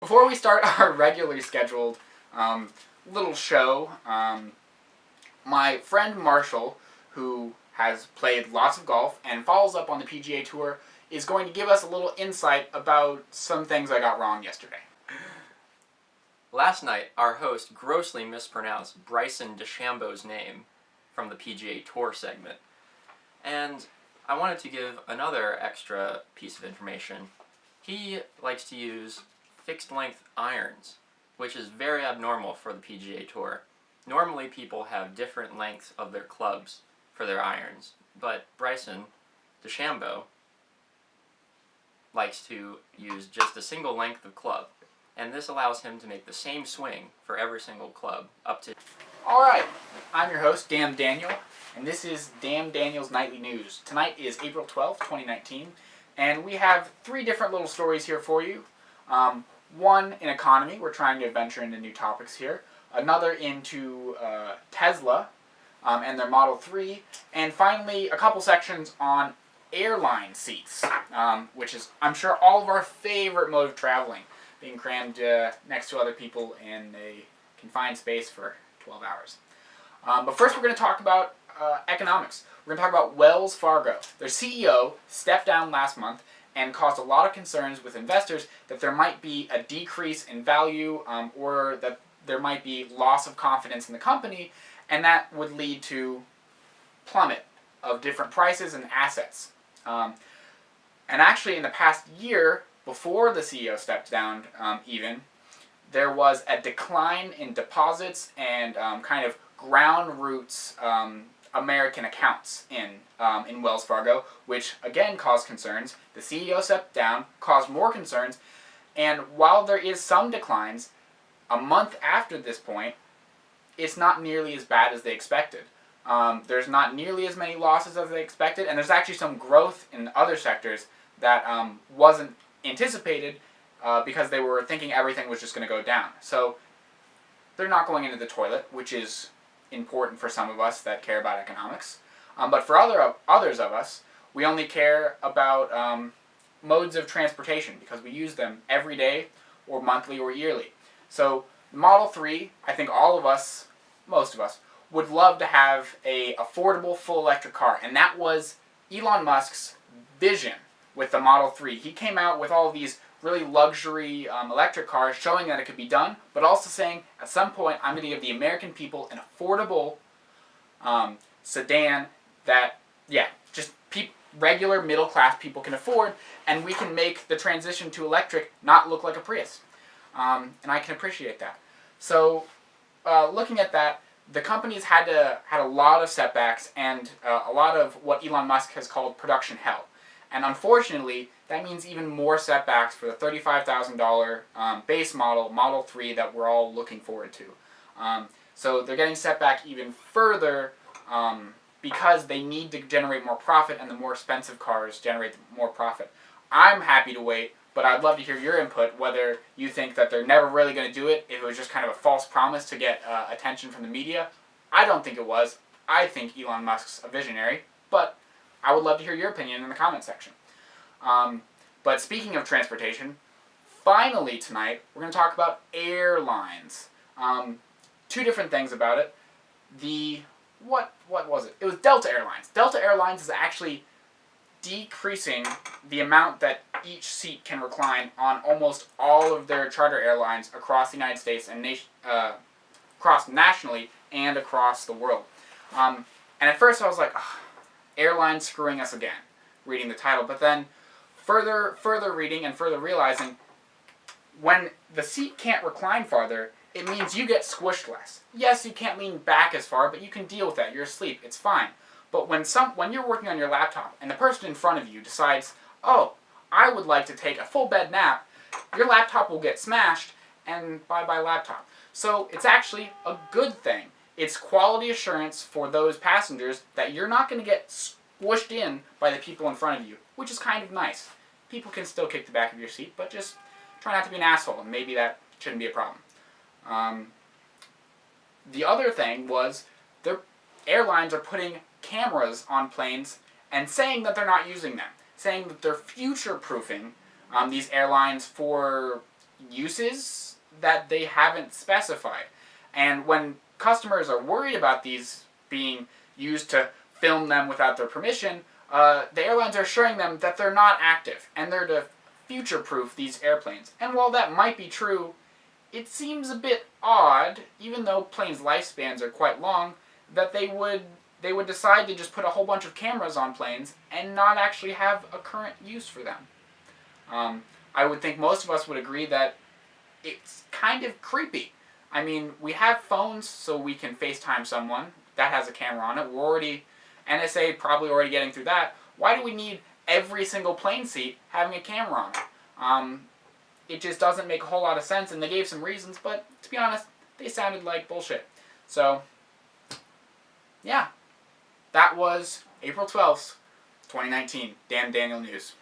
Before we start our regularly scheduled little show, my friend Marshall, who has played lots of golf and follows up on the PGA Tour, is going to give us a little insight about some things I got wrong yesterday. Last night, our host grossly mispronounced Bryson DeChambeau's name from the PGA Tour segment. And I wanted to give another extra piece of information. He likes to use fixed-length irons, which is very abnormal for the PGA Tour. Normally, people have different lengths of their clubs for their irons, but Bryson DeChambeau likes to use just a single length of club, and this allows him to make the same swing for every single club up to... Alright, I'm your host, Damn Daniel, and this is Damn Daniel's Nightly News. Tonight is April 12th, 2019, and we have three different little stories here for you. One in economy, we're trying to venture into new topics here. Another into Tesla and their Model 3. And finally, a couple sections on airline seats, which is, I'm sure, all of our favorite mode of traveling, being crammed next to other people in a confined space for 12 hours. But first we're going to talk about economics. We're going to talk about Wells Fargo. Their CEO stepped down last month and caused a lot of concerns with investors that there might be a decrease in value or that there might be loss of confidence in the company, and that would lead to plummet of different prices and assets. And actually in the past year, before the CEO stepped down even, there was a decline in deposits and kind of ground roots American accounts in Wells Fargo, which again caused concerns. The CEO stepped down, caused more concerns, and while there is some declines, a month after this point, it's not nearly as bad as they expected. There's not nearly as many losses as they expected, and there's actually some growth in other sectors that wasn't anticipated because they were thinking everything was just going to go down. So they're not going into the toilet, which is important for some of us that care about economics. But for others of us, we only care about modes of transportation because we use them every day or monthly or yearly. So Model 3, I think all of us, most of us, would love to have a affordable full electric car. And that was Elon Musk's vision with the Model 3. He came out with all of these really luxury electric cars showing that it could be done, but also saying at some point I'm going to give the American people an affordable sedan that, just regular middle class people can afford, and we can make the transition to electric not look like a Prius. And I can appreciate that. So looking at that, the company's had a lot of setbacks and a lot of what Elon Musk has called production hell. And unfortunately, that means even more setbacks for the $35,000 base model, Model 3, that we're all looking forward to. So they're getting set back even further because they need to generate more profit, and the more expensive cars generate more profit. I'm happy to wait, but I'd love to hear your input, whether you think that they're never really going to do it, if it was just kind of a false promise to get attention from the media. I don't think it was. I think Elon Musk's a visionary, but I would love to hear your opinion in the comment section. But speaking of transportation, finally tonight we're going to talk about airlines. Two different things about it. What was it? It was Delta Airlines. Delta Airlines is actually decreasing the amount that each seat can recline on almost all of their charter airlines across the United States and across nationally and across the world. And at first I was like, airlines screwing us again, reading the title. But then further reading and further realizing, when the seat can't recline farther, it means you get squished less. Yes, you can't lean back as far, but you can deal with that. You're asleep. It's fine. But when you're working on your laptop and the person in front of you decides, oh, I would like to take a full bed nap, your laptop will get smashed, and bye-bye laptop. So it's actually a good thing. It's quality assurance for those passengers that you're not going to get squished in by the people in front of you, which is kind of nice. People can still kick the back of your seat, but just try not to be an asshole, and maybe that shouldn't be a problem. The other thing was their airlines are putting cameras on planes and saying that they're not using them, saying that they're future-proofing these airlines for uses that they haven't specified. And when customers are worried about these being used to film them without their permission, the airlines are assuring them that they're not active and they're to future-proof these airplanes. And while that might be true, it seems a bit odd, even though planes' lifespans are quite long, that they would decide to just put a whole bunch of cameras on planes and not actually have a current use for them. I would think most of us would agree that it's kind of creepy. I mean, we have phones so we can FaceTime someone. That has a camera on it. NSA probably already getting through that. Why do we need every single plane seat having a camera on it? It just doesn't make a whole lot of sense, and they gave some reasons, but to be honest, they sounded like bullshit. So, yeah. That was April 12th, 2019. Damn Daniel News.